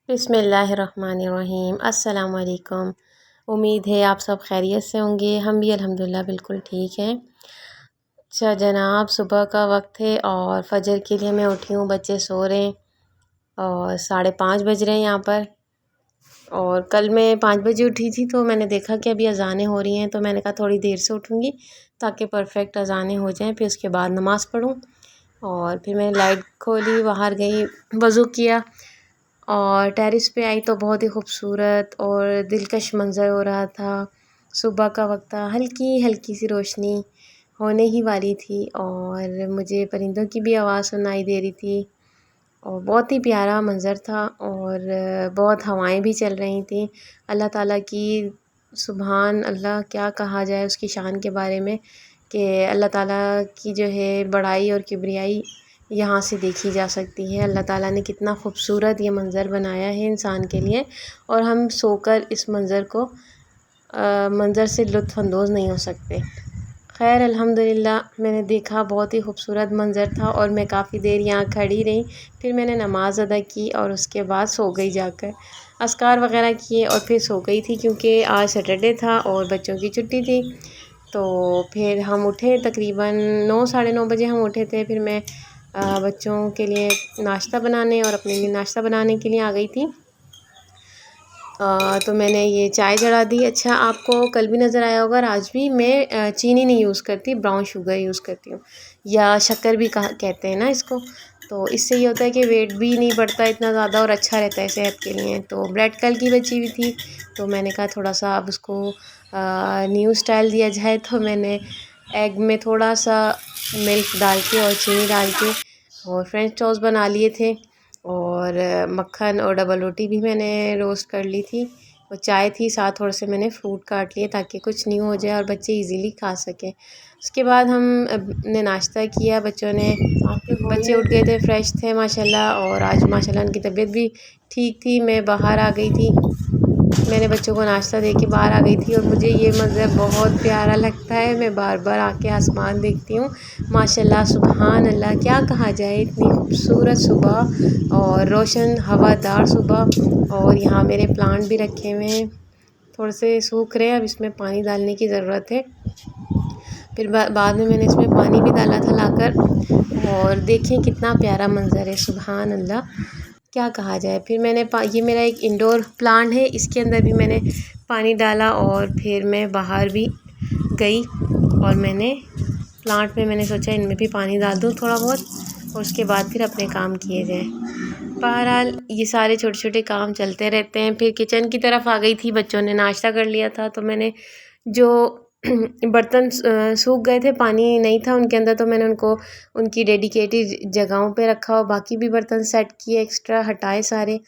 बिस्मिल्लाहिर्रहमानिर्रहीम। अस्सलाम वालेकुम। उम्मीद है आप सब खैरियत से होंगे। हम भी अल्हम्दुलिल्लाह बिल्कुल ठीक हैं। अच्छा जनाब, सुबह का वक्त है और फजर के लिए मैं उठी हूँ। बच्चे सो रहे हैं और 5:30 बज रहे हैं यहाँ पर। और कल मैं 5 बजे उठी थी तो मैंने देखा कि अभी अज़ानें हो रही हैं, तो मैंने कहा थोड़ी देर से उठूँगी ताकि परफेक्ट अज़ानें हो जाएँ। फिर उसके बाद नमाज़ पढ़ूँ और फिर मैंने लाइट खोली, बाहर गई, वज़ू किया और टेरेस पे आई तो बहुत ही खूबसूरत और दिलकश मंज़र हो रहा था। सुबह का वक्त था, हल्की हल्की सी रोशनी होने ही वाली थी और मुझे परिंदों की भी आवाज़ सुनाई दे रही थी और बहुत ही प्यारा मंज़र था और बहुत हवाएं भी चल रही थी। अल्लाह ताला की सुभान अल्लाह, क्या कहा जाए उसकी शान के बारे में कि अल्लाह ताला की जो है बड़ाई और किबरियाई यहाँ से देखी जा सकती है। अल्लाह ताला ने कितना खूबसूरत ये मंज़र बनाया है इंसान के लिए और हम सोकर इस मंज़र से लुत्फ़अंदोज़ नहीं हो सकते। खैर अल्हम्दुलिल्लाह, मैंने देखा बहुत ही खूबसूरत मंज़र था और मैं काफ़ी देर यहाँ खड़ी रही। फिर मैंने नमाज़ अदा की और उसके बाद सो गई जाकर। अस्कार वग़ैरह किए और फिर सो गई थी क्योंकि आज सैटरडे था और बच्चों की छुट्टी थी। तो फिर हम उठे तकरीबन 9 साढ़े 9 बजे हम उठे थे। फिर मैं बच्चों के लिए नाश्ता बनाने और अपने लिए नाश्ता बनाने के लिए आ गई थी। तो मैंने ये चाय चढ़ा दी। अच्छा, आपको कल भी नज़र आया होगा, आज भी मैं चीनी नहीं यूज़ करती, ब्राउन शुगर यूज़ करती हूँ या शक्कर भी कहते हैं ना इसको। तो इससे ये होता है कि वेट भी नहीं बढ़ता इतना ज़्यादा और अच्छा रहता है सेहत के लिए। तो ब्रेड कल की बची हुई थी तो मैंने कहा थोड़ा सा अब उसको न्यू स्टाइल दिया जाए। तो मैंने एग में थोड़ा सा मिल्क डाल के और चीनी डाल के और फ्रेंच टोस्ट बना लिए थे और मक्खन और डबल रोटी भी मैंने रोस्ट कर ली थी और चाय थी साथ। थोड़े से मैंने फ्रूट काट लिए ताकि कुछ न्यू हो जाए और बच्चे इजीली खा सकें। उसके बाद ने नाश्ता किया। बच्चे उठ गए थे, फ्रेश थे माशाल्लाह और आज माशाल्लाह उनकी तबीयत भी ठीक थी। मैं बाहर आ गई थी, मैंने बच्चों को नाश्ता दे के बाहर आ गई थी और मुझे ये मंज़र बहुत प्यारा लगता है। मैं बार बार आके आसमान देखती हूँ। माशाल्लाह सुभान अल्लाह, क्या कहा जाए, इतनी खूबसूरत सुबह और रोशन हवादार सुबह। और यहाँ मेरे प्लांट भी रखे हुए हैं, थोड़े से सूख रहे हैं, अब इसमें पानी डालने की ज़रूरत है। फिर बाद में मैंने इसमें पानी भी डाला था लाकर और देखें कितना प्यारा मंज़र है, सुभान अल्लाह, क्या कहा जाए। फिर मैंने ये मेरा एक इंडोर प्लांट है, इसके अंदर भी मैंने पानी डाला और फिर मैं बाहर भी गई और मैंने प्लांट में मैंने सोचा इनमें भी पानी डाल दूँ थोड़ा बहुत और उसके बाद फिर अपने काम किए जाएँ। बहरहाल ये सारे छोटे छोटे काम चलते रहते हैं। फिर किचन की तरफ आ गई थी, बच्चों ने नाश्ता कर लिया था तो मैंने जो बर्तन सूख गए थे, पानी नहीं था उनके अंदर, तो मैंने उनको उनकी डेडिकेटेड जगहों पे रखा और बाकी भी बर्तन सेट किए, एक्स्ट्रा हटाए सारे।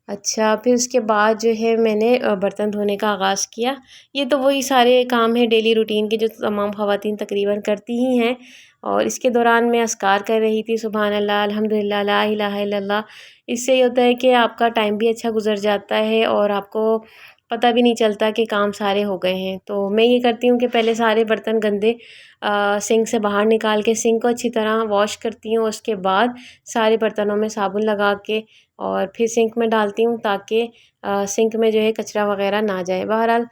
अच्छा, फिर उसके बाद जो है मैंने बर्तन धोने का आगाज़ किया। ये तो वही सारे काम हैं डेली रूटीन के जो तमाम ख़वातीन तकरीबन करती ही हैं और इसके दौरान मैं अस्कार कर रही थी, सुभान अल्लाह, अल्हम्दुलिल्लाह, ला इलाहा इल्लल्लाह। इससे ये होता है कि आपका टाइम भी अच्छा गुज़र जाता है और आपको पता भी नहीं चलता कि काम सारे हो गए हैं। तो मैं ये करती हूँ कि पहले सारे बर्तन गंदे सिंक से बाहर निकाल के सिंक को अच्छी तरह वॉश करती हूँ। उसके बाद सारे बर्तनों में साबुन लगा के और फिर सिंक में डालती हूँ ताकि सिंक में जो है कचरा वगैरह ना जाए। बहरहाल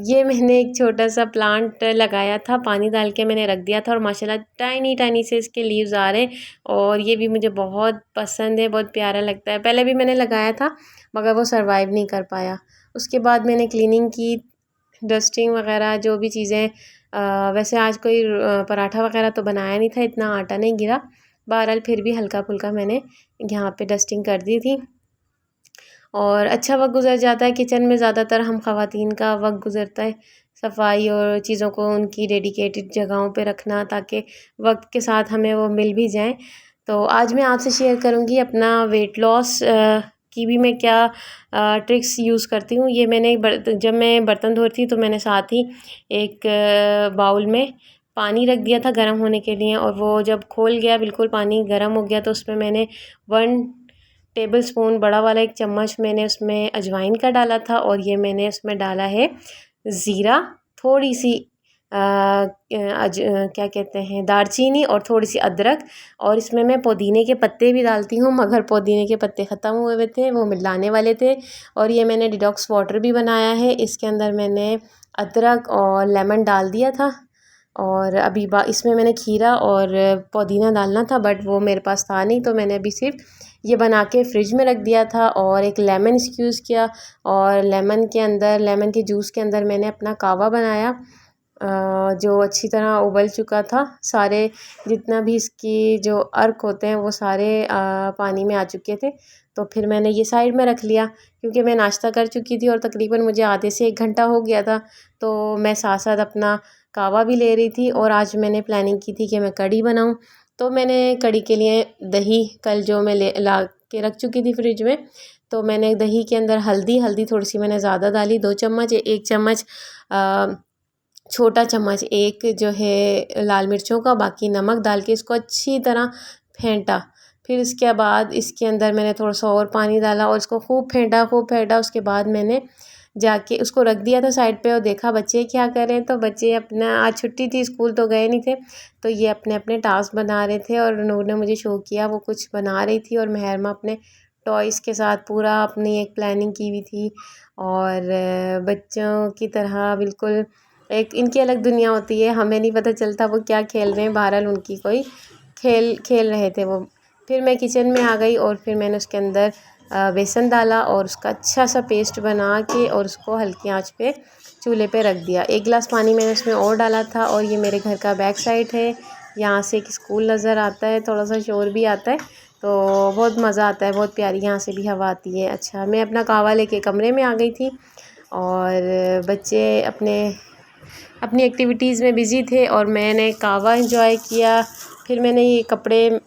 ये मैंने एक छोटा सा प्लांट लगाया था, पानी डाल के मैंने रख दिया था और माशाल्लाह टाइनी टाइनी से इसके लीव्स आ रहे हैं और ये भी मुझे बहुत पसंद है, बहुत प्यारा लगता है। पहले भी मैंने लगाया था मगर वो सर्वाइव नहीं कर पाया। उसके बाद मैंने क्लीनिंग की, डस्टिंग वगैरह जो भी चीज़ें वैसे आज कोई पराठा वगैरह तो बनाया नहीं था, इतना आटा नहीं गिरा। बहरहाल फिर भी हल्का फुल्का मैंने यहाँ पे डस्टिंग कर दी थी और अच्छा वक्त गुज़र जाता है। किचन में ज़्यादातर हम ख़वातीन का वक्त गुज़रता है सफाई और चीज़ों को उनकी डेडिकेटेड जगहों पे रखना ताकि वक्त के साथ हमें वो मिल भी जाएँ। तो आज मैं आपसे शेयर करूँगी अपना वेट लॉस की भी मैं क्या ट्रिक्स यूज़ करती हूँ। ये मैंने जब मैं बर्तन धो रही थी तो मैंने साथ ही एक बाउल में पानी रख दिया था गर्म होने के लिए और वो जब खोल गया, बिल्कुल पानी गर्म हो गया, तो उसमें मैंने 1 टेबल स्पून बड़ा वाला 1 चम्मच मैंने उसमें अजवाइन का डाला था और ये मैंने उसमें डाला है ज़ीरा, थोड़ी सी क्या कहते हैं, दालचीनी और थोड़ी सी अदरक, और इसमें मैं पुदीने के पत्ते भी डालती हूँ, मगर पुदीने के पत्ते ख़त्म हुए हुए थे, वो मिलाने वाले थे। और ये मैंने डिटॉक्स वाटर भी बनाया है, इसके अंदर मैंने अदरक और लेमन डाल दिया था। और अभी इसमें मैंने खीरा और पुदीना डालना था, बट वो मेरे पास था नहीं, तो मैंने अभी सिर्फ ये बना के फ्रिज में रख दिया था। और एक लेमन स्क्यूज़ किया, और लेमन के जूस के अंदर मैंने अपना कावा बनाया, जो अच्छी तरह उबल चुका था। सारे जितना भी इसकी जो अर्क होते हैं वो सारे पानी में आ चुके थे। तो फिर मैंने ये साइड में रख लिया, क्योंकि मैं नाश्ता कर चुकी थी और तकरीबन मुझे आधे से 1 घंटा हो गया था। तो मैं साथ साथ अपना कावा भी ले रही थी, और आज मैंने प्लानिंग की थी कि मैं कढ़ी बनाऊं। तो मैंने कढ़ी के लिए दही कल जो मैं ला के रख चुकी थी फ्रिज में, तो मैंने दही के अंदर हल्दी थोड़ी सी मैंने ज़्यादा डाली, 2 चम्मच, 1 चम्मच छोटा चम्मच एक जो है लाल मिर्चों का, बाकी नमक डाल के इसको अच्छी तरह फेंटा। फिर इसके बाद इसके अंदर मैंने थोड़ा सा और पानी डाला और इसको खूब फेंटा। उसके बाद मैंने जाके उसको रख दिया था साइड पे, और देखा बच्चे क्या कर रहे हैं। तो बच्चे अपना, आज छुट्टी थी, स्कूल तो गए नहीं थे, तो ये अपने अपने टास्क बना रहे थे। और नूर ने मुझे शो किया, वो कुछ बना रही थी, और महरमा अपने टॉयज़ के साथ पूरा अपनी एक प्लानिंग की हुई थी। और बच्चों की तरह बिल्कुल एक इनकी अलग दुनिया होती है, हमें नहीं पता चलता वो क्या खेल रहे हैं। बहरहाल उनकी कोई खेल खेल रहे थे वो। फिर मैं किचन में आ गई, और फिर मैंने उसके अंदर बेसन डाला, और उसका अच्छा सा पेस्ट बना के, और उसको हल्की आंच पे चूल्हे पे रख दिया। 1 गिलास पानी मैंने उसमें और डाला था। और ये मेरे घर का बैक साइड है, यहाँ से एक स्कूल नज़र आता है, थोड़ा सा शोर भी आता है, तो बहुत मज़ा आता है, बहुत प्यारी यहाँ से भी हवा आती है। अच्छा, मैं अपना कावा लेके कमरे में आ गई थी, और बच्चे अपने अपनी एक्टिविटीज़ में बिज़ी थे, और मैंने कावा एंजॉय किया। फिर मैंने ये कपड़े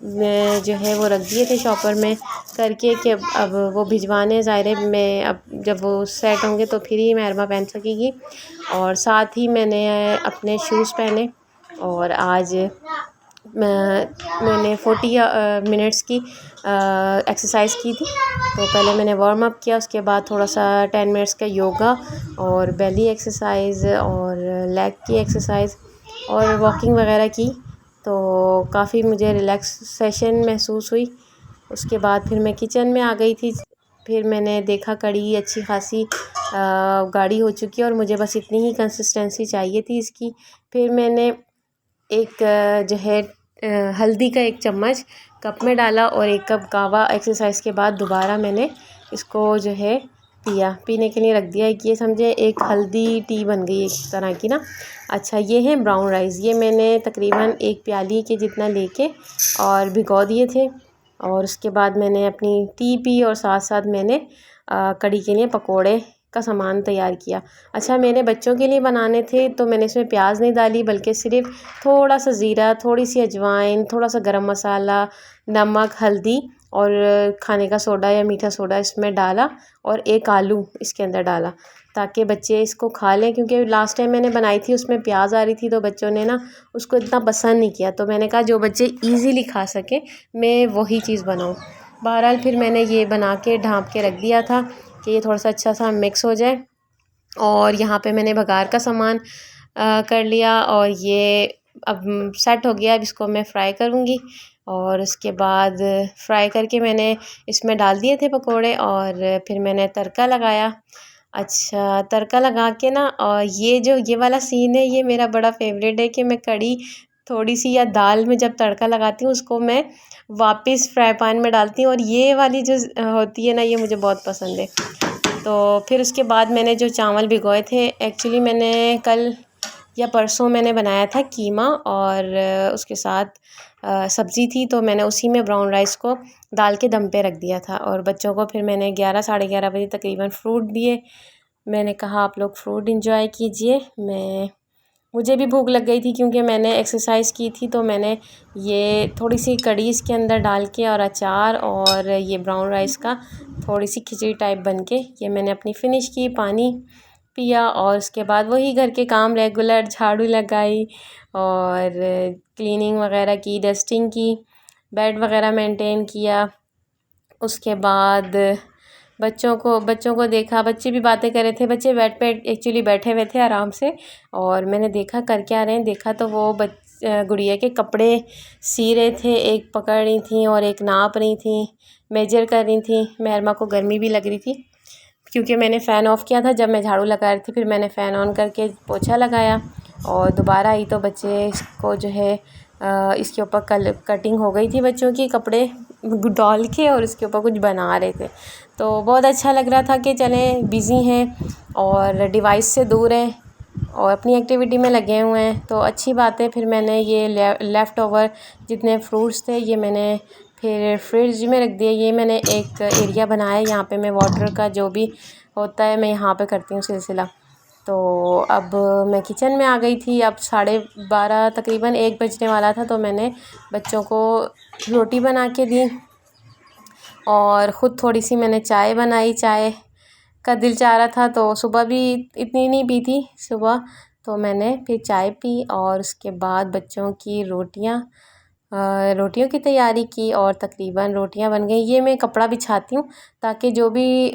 जो है वो रख दिए थे शॉपर में करके, कि अब वो भिजवाने ज़ाहिर है, मैं अब जब वो सेट होंगे तो फिर ही महरमा पहन सकेगी। और साथ ही मैंने अपने शूज़ पहने, और आज मैंने 40 मिनट्स की एक्सरसाइज की थी। तो पहले मैंने वार्म अप किया, उसके बाद थोड़ा सा 10 मिनट्स का योगा, और बेली एक्सरसाइज, और लेग की एक्सरसाइज, और वॉकिंग वगैरह की। तो काफ़ी मुझे रिलैक्सेशन महसूस हुई। उसके बाद फिर मैं किचन में आ गई थी। फिर मैंने देखा कढ़ी अच्छी खासी गाढ़ी हो चुकी है, और मुझे बस इतनी ही कंसिस्टेंसी चाहिए थी इसकी। फिर मैंने एक जो है हल्दी का 1 चम्मच कप में डाला, और 1 कप कावा एक्सरसाइज के बाद दोबारा मैंने इसको जो है पीने के लिए रख दिया। ये समझे एक हल्दी टी बन गई एक तरह की ना। अच्छा, ये है ब्राउन राइस, ये मैंने तकरीबन 1 प्याली के जितना लेके और भिगो दिए थे। और उसके बाद मैंने अपनी टी पी, और साथ साथ मैंने कढ़ी के लिए पकोड़े का सामान तैयार किया। अच्छा, मैंने बच्चों के लिए बनाने थे, तो मैंने इसमें प्याज नहीं डाली, बल्कि सिर्फ थोड़ा सा ज़ीरा, थोड़ी सी अजवाइन, थोड़ा सा गरम मसाला, नमक, हल्दी और खाने का सोडा या मीठा सोडा इसमें डाला, और 1 आलू इसके अंदर डाला, ताकि बच्चे इसको खा लें। क्योंकि लास्ट टाइम मैंने बनाई थी उसमें प्याज आ रही थी, तो बच्चों ने ना उसको इतना पसंद नहीं किया। तो मैंने कहा जो बच्चे ईज़िली खा सकें मैं वही चीज़ बनाऊँ। बहरहाल फिर मैंने ये बना के ढाँप के रख दिया था कि ये थोड़ा सा अच्छा सा मिक्स हो जाए। और यहाँ पे मैंने बघार का सामान कर लिया, और ये अब सेट हो गया। अब इसको मैं फ्राई करूँगी, और उसके बाद फ्राई करके मैंने इसमें डाल दिए थे पकोड़े, और फिर मैंने तड़का लगाया। अच्छा, तड़का लगा के ना, और ये जो ये वाला सीन है, ये मेरा बड़ा फेवरेट है कि मैं कढ़ी थोड़ी सी या दाल में जब तड़का लगाती हूँ, उसको मैं वापस फ्राई पैन में डालती हूँ, और ये वाली जो होती है ना, ये मुझे बहुत पसंद है। तो फिर उसके बाद मैंने जो चावल भिगोए थे, एक्चुअली मैंने कल या परसों मैंने बनाया था कीमा, और उसके साथ सब्ज़ी थी, तो मैंने उसी में ब्राउन राइस को डाल के दम पे रख दिया था। और बच्चों को फिर मैंने 11 साढ़े 11 बजे तकरीबन फ्रूट दिए। मैंने कहा आप लोग फ्रूट इंजॉय कीजिए, मुझे भी भूख लग गई थी, क्योंकि मैंने एक्सरसाइज की थी। तो मैंने ये थोड़ी सी कढ़ी इसके अंदर डाल के, और अचार, और ये ब्राउन राइस का थोड़ी सी खिचड़ी टाइप बन के ये मैंने अपनी फ़िनिश की, पानी पिया। और उसके बाद वही घर के काम रेगुलर, झाड़ू लगाई, और क्लीनिंग वगैरह की, डस्टिंग की, बेड वगैरह मेंटेन किया। उसके बाद बच्चों को देखा, बच्चे भी बातें कर रहे थे। बच्चे बेड पे एक्चुअली बैठे हुए थे आराम से, और मैंने देखा कर क्या रहे हैं। देखा तो वो गुड़िया के कपड़े सी रहे थे, एक पकड़ रही थी और एक नाप रही थी, मेजर कर रही थी। मेहरमा को गर्मी भी लग रही थी क्योंकि मैंने फ़ैन ऑफ़ किया था जब मैं झाड़ू लगा रही थी। फिर मैंने फ़ैन ऑन करके पोछा लगाया और दोबारा आई तो बच्चे को जो है इसके ऊपर कटिंग हो गई थी बच्चों की कपड़े डाल के, और इसके ऊपर कुछ बना रहे थे। तो बहुत अच्छा लग रहा था कि चलें बिज़ी हैं और डिवाइस से दूर हैं और अपनी एक्टिविटी में लगे हुए हैं, तो अच्छी बात है। फिर मैंने ये लेफ़्ट ओवर जितने फ्रूट्स थे ये मैंने फिर फ्रिज में रख दिए। ये मैंने एक एरिया बनाया, यहाँ पे मैं वाटर का जो भी होता है मैं यहाँ पे करती हूँ सिलसिला। तो अब मैं किचन में आ गई थी। अब 12:30 तकरीबन 1 बजने वाला था, तो मैंने बच्चों को रोटी बना के दी और ख़ुद थोड़ी सी मैंने चाय बनाई। चाय का दिल चाह रहा था, तो सुबह भी इतनी नहीं पी थी सुबह, तो मैंने फिर चाय पी और उसके बाद बच्चों की रोटियों की तैयारी की और तकरीबन रोटियां बन गई। ये मैं कपड़ा बिछाती हूँ ताकि जो भी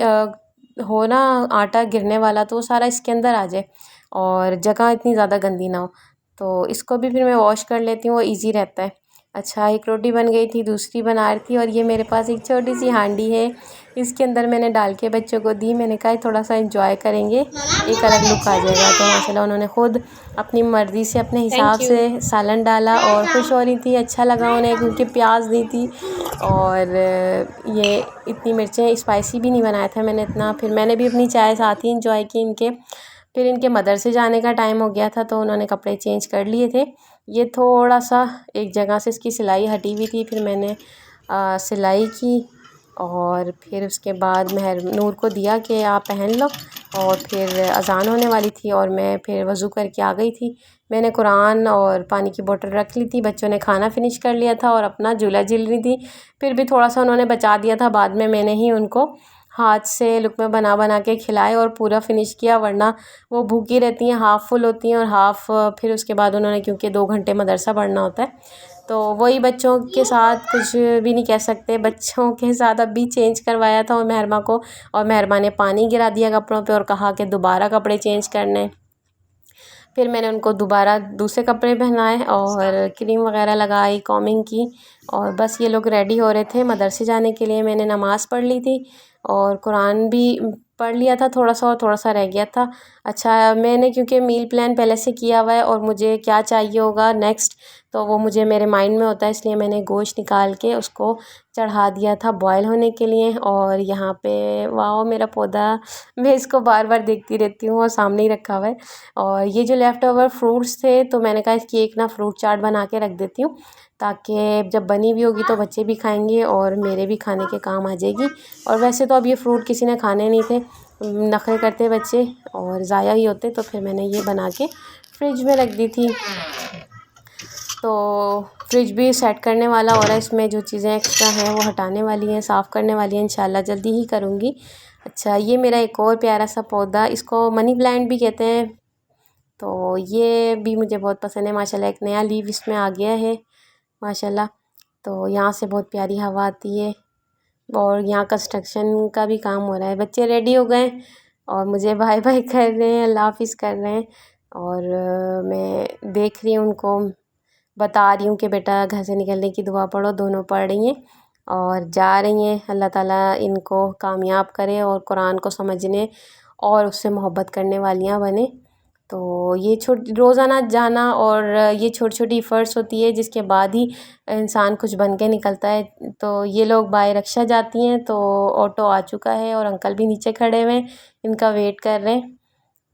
हो ना आटा गिरने वाला तो वो सारा इसके अंदर आ जाए और जगह इतनी ज़्यादा गंदी ना हो। तो इसको भी फिर मैं वॉश कर लेती हूँ, वो ईज़ी रहता है। अच्छा, एक रोटी बन गई थी, दूसरी बना रही थी, और ये मेरे पास एक छोटी सी हांडी है, इसके अंदर मैंने डाल के बच्चों को दी। मैंने कहा थोड़ा सा एंजॉय करेंगे, एक अलग लुक आ जाएगा। तो माशाल्लाह उन्होंने ख़ुद अपनी मर्ज़ी से अपने हिसाब से सालन डाला और खुश हो रही थी। अच्छा लगा उन्हें क्योंकि प्याज दी थी और ये इतनी मिर्चें स्पाइसी भी नहीं बनाया था मैंने इतना। फिर मैंने भी अपनी चाय साथ ही इंजॉय की इनके। फिर इनके मदरसे जाने का टाइम हो गया था, तो उन्होंने कपड़े चेंज कर लिए थे। ये थोड़ा सा एक जगह से इसकी सिलाई हटी हुई थी, फिर मैंने सिलाई की और फिर उसके बाद नूर को दिया कि आप पहन लो। और फिर अज़ान होने वाली थी और मैं फिर वज़ू करके आ गई थी। मैंने कुरान और पानी की बोतल रख ली थी। बच्चों ने खाना फिनिश कर लिया था और अपना झूला झूल रही थी। फिर भी थोड़ा सा उन्होंने बचा दिया था, बाद में मैंने ही उनको हाथ से लुक़मे बना बना के खिलाए और पूरा फिनिश किया, वरना वो भूखी रहती हैं, हाफ़ फुल होती हैं और हाफ़ फिर उसके बाद उन्होंने, क्योंकि 2 घंटे मदरसा पढ़ना होता है, तो वही बच्चों के साथ कुछ भी नहीं कह सकते। बच्चों के साथ अभी चेंज करवाया था और मेहरमा को, और मेहरमा ने पानी गिरा दिया कपड़ों पे और कहा कि दोबारा कपड़े चेंज करने। फिर मैंने उनको दोबारा दूसरे कपड़े पहनाए और क्रीम वगैरह लगाई, कॉमिंग की, और बस ये लोग रेडी हो रहे थे मदरसे जाने के लिए। मैंने नमाज़ पढ़ ली थी और कुरान भी पढ़ लिया था थोड़ा सा, और थोड़ा सा रह गया था। अच्छा, मैंने क्योंकि मील प्लान पहले से किया हुआ है और मुझे क्या चाहिए होगा नेक्स्ट, तो वो मुझे मेरे माइंड में होता है, इसलिए मैंने गोश्त निकाल के उसको चढ़ा दिया था बॉयल होने के लिए। और यहाँ पे वाह, मेरा पौधा, मैं इसको बार बार देखती रहती हूँ और सामने ही रखा हुआ है। और ये जो लेफ़्ट ओवर फ्रूट्स थे, तो मैंने कहा इसकी एक ना फ्रूट चाट बना के रख देती हूँ, ताकि जब बनी हुई होगी तो बच्चे भी खाएंगे और मेरे भी खाने के काम आ जाएगी। और वैसे तो अब ये फ्रूट किसी ने खाने नहीं थे, नखरे करते बच्चे और ज़ाया ही होते, तो फिर मैंने ये बना के फ्रिज में रख दी थी। तो फ्रिज भी सेट करने वाला हो रहा है, इसमें जो चीज़ें एक्स्ट्रा हैं वो हटाने वाली हैं, साफ़ करने वाली हैं, इंशाल्लाह जल्दी ही करूँगी। अच्छा, ये मेरा एक और प्यारा सा पौधा, इसको मनी प्लांट भी कहते हैं, तो ये भी मुझे बहुत पसंद है माशाल्लाह। एक नया लीव इसमें आ गया है माशाल्लाह। तो यहाँ से बहुत प्यारी हवा आती है और यहाँ कंस्ट्रक्शन का भी काम हो रहा है। बच्चे रेडी हो गए और मुझे बाय बाय कर रहे हैं, अल्लाह हाफ़िज़ कर रहे हैं, और मैं देख रही हूँ उनको, बता रही हूँ कि बेटा घर से निकलने की दुआ पढ़ो। दोनों पढ़ रही हैं और जा रही हैं। अल्लाह ताला इनको कामयाब करे और कुरान को समझने और उससे मोहब्बत करने वालियाँ बने। तो ये रोज़ाना जाना और ये छोटी छोटी एफ़र्ट्स होती है, जिसके बाद ही इंसान कुछ बन के निकलता है। तो ये लोग बाय रिक्शा जाती हैं, तो ऑटो आ चुका है और अंकल भी नीचे खड़े हुए हैं, इनका वेट कर रहे हैं।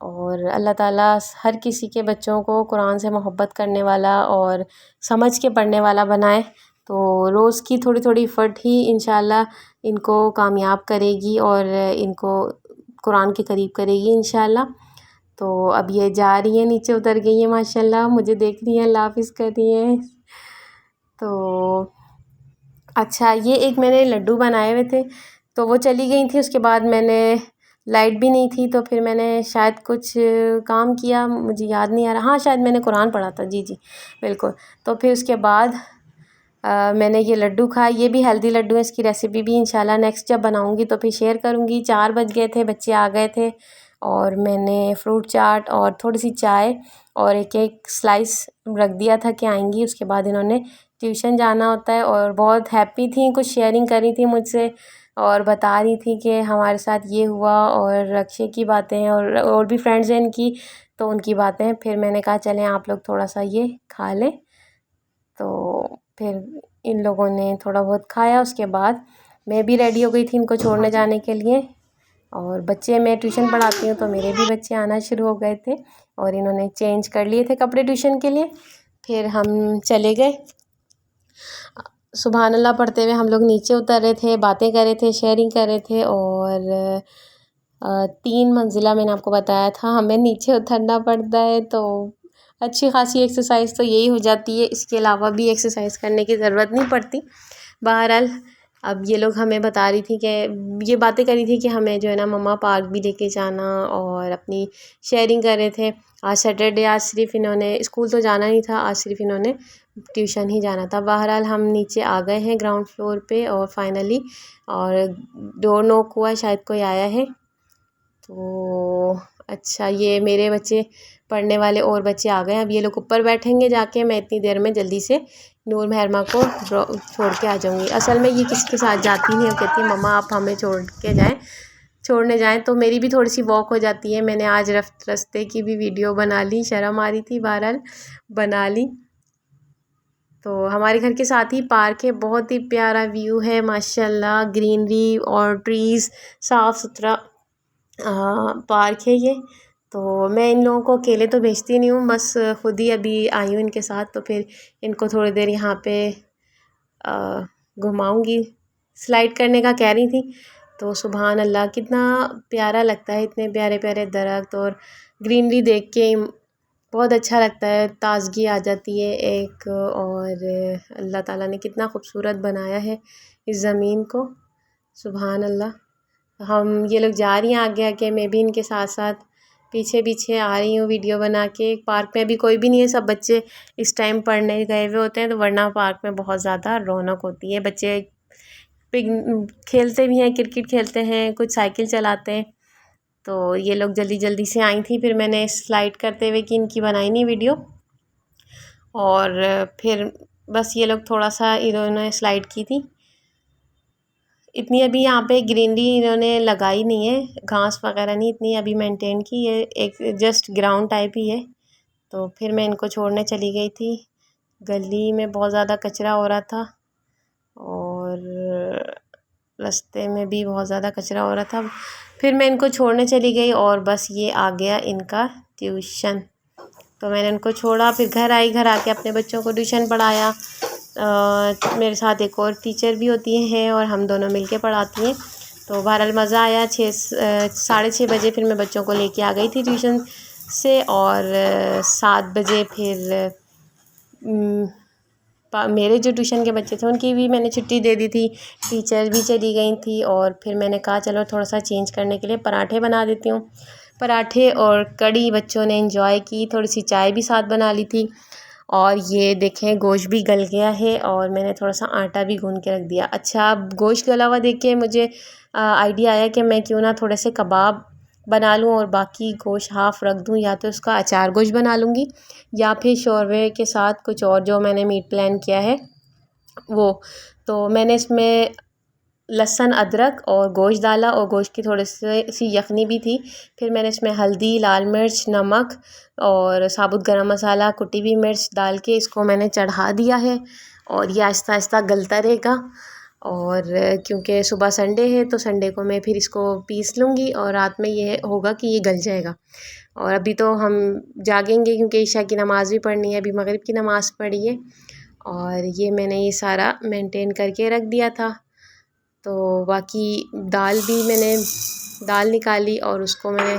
और अल्लाह ताला हर किसी के बच्चों को कुरान से मोहब्बत करने वाला और समझ के पढ़ने वाला बनाए। तो रोज़ की थोड़ी थोड़ी एफ़र्ट ही इंशाल्लाह इनको कामयाब करेगी और इनको कुरान के करीब करेगी इंशाल्लाह। तो अब ये जा रही हैं, नीचे उतर गई हैं माशाल्लाह, मुझे देख रही हैं, अल्लाह हाफ़िज़ कर रही हैं। तो अच्छा, ये एक मैंने लड्डू बनाए हुए थे, तो वो चली गई थी। उसके बाद मैंने, लाइट भी नहीं थी, तो फिर मैंने शायद कुछ काम किया, मुझे याद नहीं आ रहा। हाँ, शायद मैंने कुरान पढ़ा था, जी जी बिल्कुल। तो फिर उसके बाद मैंने ये लड्डू खाए, ये भी हेल्दी लड्डू है। इसकी रेसिपी भी इंशाल्लाह नेक्स्ट जब बनाऊंगी तो फिर शेयर करूंगी। 4 बज गए थे, बच्चे आ गए थे और मैंने फ्रूट चाट और थोड़ी सी चाय और एक एक स्लाइस रख दिया था कि आएंगी। उसके बाद इन्होंने ट्यूशन जाना होता है और बहुत हैप्पी थी, कुछ शेयरिंग करी थी मुझसे और बता रही थी कि हमारे साथ ये हुआ और अक्षय की बातें हैं और भी फ्रेंड्स हैं इनकी, तो उनकी बातें हैं। फिर मैंने कहा चलें आप लोग थोड़ा सा ये खा लें, तो फिर इन लोगों ने थोड़ा बहुत खाया। उसके बाद मैं भी रेडी हो गई थी इनको छोड़ने जाने के लिए। और बच्चे, मैं ट्यूशन पढ़ाती हूँ तो मेरे भी बच्चे आना शुरू हो गए थे और इन्होंने चेंज कर लिए थे कपड़े ट्यूशन के लिए। फिर हम चले गए, सुबहान अल्लाह पढ़ते हुए हम लोग नीचे उतर रहे थे, बातें कर रहे थे, शेयरिंग कर रहे थे। और 3 मंजिला मैंने आपको बताया था हमें नीचे उतरना पड़ता है, तो अच्छी खासी एक्सरसाइज तो यही हो जाती है। इसके अलावा भी एक्सरसाइज करने की ज़रूरत नहीं पड़ती। बहरहाल अब ये लोग हमें बता रही थी कि ये बातें करी थी कि हमें जो है ना मम्मा पार्क भी लेके जाना, और अपनी शेयरिंग कर रहे थे। आज सैटरडे, आज सिर्फ इन्होंने स्कूल तो जाना नहीं था, आज सिर्फ इन्होंने ट्यूशन ही जाना था। बहरहाल हम नीचे आ गए हैं ग्राउंड फ्लोर पे और फाइनली, और डोर नॉक हुआ, शायद कोई आया है। तो अच्छा, ये मेरे बच्चे पढ़ने वाले और बच्चे आ गए हैं। अब ये लोग ऊपर बैठेंगे जाके, मैं इतनी देर में जल्दी से नूर महरमा को छोड़ के आ जाऊँगी। असल में ये किसी के साथ जाती नहीं है, कहती है मम्मा आप हमें छोड़ने जाएं, तो मेरी भी थोड़ी सी वॉक हो जाती है। मैंने आज रास्ते की भी वीडियो बना ली, शर्म आ रही थी, बहरहाल बना ली। तो हमारे घर के साथ ही पार्क है, बहुत ही प्यारा व्यू है माशाल्लाह, ग्रीनरी और ट्रीज़, साफ़ सुथरा पार्क है ये। तो मैं इन लोगों को अकेले तो भेजती नहीं हूँ, बस खुद ही अभी आई हूँ इनके साथ, तो फिर इनको थोड़ी देर यहाँ पे घुमाऊँगी। स्लाइड करने का कह रही थी, तो सुबहान अल्लाह कितना प्यारा लगता है, इतने प्यारे प्यारे दरख्त और ग्रीनरी देख के बहुत अच्छा लगता है, ताज़गी आ जाती है एक। और अल्लाह ताला ने कितना खूबसूरत बनाया है इस ज़मीन को, सुबहान अल्लाह। हम ये लोग जा रही हैं आगे आगे, मैं भी इनके साथ साथ पीछे पीछे आ रही हूँ वीडियो बना के। पार्क में अभी कोई भी नहीं है, सब बच्चे इस टाइम पढ़ने गए हुए होते हैं, तो वरना पार्क में बहुत ज़्यादा रौनक होती है। बच्चे खेलते भी हैं, क्रिकेट खेलते हैं, कुछ साइकिल चलाते हैं। तो ये लोग जल्दी जल्दी से आई थी, फिर मैंने स्लाइड करते हुए कि इनकी बनाई नहीं वीडियो। और फिर बस ये लोग थोड़ा सा इन्होंने स्लाइड की थी। इतनी अभी यहाँ पे ग्रीनरी इन्होंने लगाई नहीं है, घास वगैरह नहीं इतनी अभी मेंटेन की, ये एक जस्ट ग्राउंड टाइप ही है। तो फिर मैं इनको छोड़ने चली गई थी। गली में बहुत ज़्यादा कचरा हो रहा था और रास्ते में भी बहुत ज़्यादा कचरा हो रहा था। फिर मैं इनको छोड़ने चली गई और बस ये आ गया इनका ट्यूशन। तो मैंने इनको छोड़ा, फिर घर आई, घर आके अपने बच्चों को ट्यूशन पढ़ाया। मेरे साथ एक और टीचर भी होती हैं और हम दोनों मिलके पढ़ाती हैं। तो बहरहाल मज़ा आया। 6-6:30 बजे फिर मैं बच्चों को लेके आ गई थी ट्यूशन से, और 7 बजे फिर मेरे जो ट्यूशन के बच्चे थे उनकी भी मैंने छुट्टी दे दी थी, टीचर भी चली गई थी। और फिर मैंने कहा चलो थोड़ा सा चेंज करने के लिए पराठे बना देती हूँ। पराठे और कड़ी बच्चों ने एंजॉय की, थोड़ी सी चाय भी साथ बना ली थी। और ये देखें गोश्त भी गल गया है और मैंने थोड़ा सा आटा भी गूंद के रख दिया। अच्छा, गोश्त गला हुआ देख के मुझे आइडिया आया कि मैं क्यों ना थोड़े से कबाब बना लूँ और बाकी गोश्त हाफ़ रख दूँ, या तो उसका अचार गोश्त बना लूँगी या फिर शोरवे के साथ कुछ और जो मैंने मीट प्लान किया है वो। तो मैंने इसमें लहसुन, अदरक और गोश्त डाला और गोश्त की थोड़ी सी यखनी भी थी। फिर मैंने इसमें हल्दी, लाल मिर्च, नमक और साबुत गरम मसाला, कुटी हुई मिर्च डाल के इसको मैंने चढ़ा दिया है और ये आहिस्ता आहिस्ता गलता रहेगा। और क्योंकि सुबह संडे है तो संडे को मैं फिर इसको पीस लूँगी और रात में ये होगा कि ये गल जाएगा। और अभी तो हम जागेंगे क्योंकि ईशा की नमाज़ भी पढ़नी है, अभी मगरिब की नमाज़ पढ़ी है। और ये मैंने ये सारा मेंटेन करके रख दिया था। तो बाकी दाल निकाली और उसको मैंने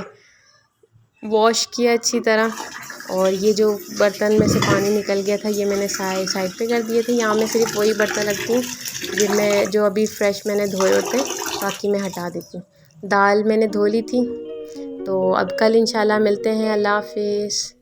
वॉश किया अच्छी तरह। और ये जो बर्तन में से पानी निकल गया था ये मैंने साइड पे कर दिए थे। यहाँ मैं सिर्फ वही बर्तन रखती हूँ जिनमें जो अभी फ्रेश मैंने धोए होते हैं, बाकी मैं हटा देती हूँ। दाल मैंने धो ली थी। तो अब कल इंशाल्लाह मिलते हैं। अल्लाह हाफिज़।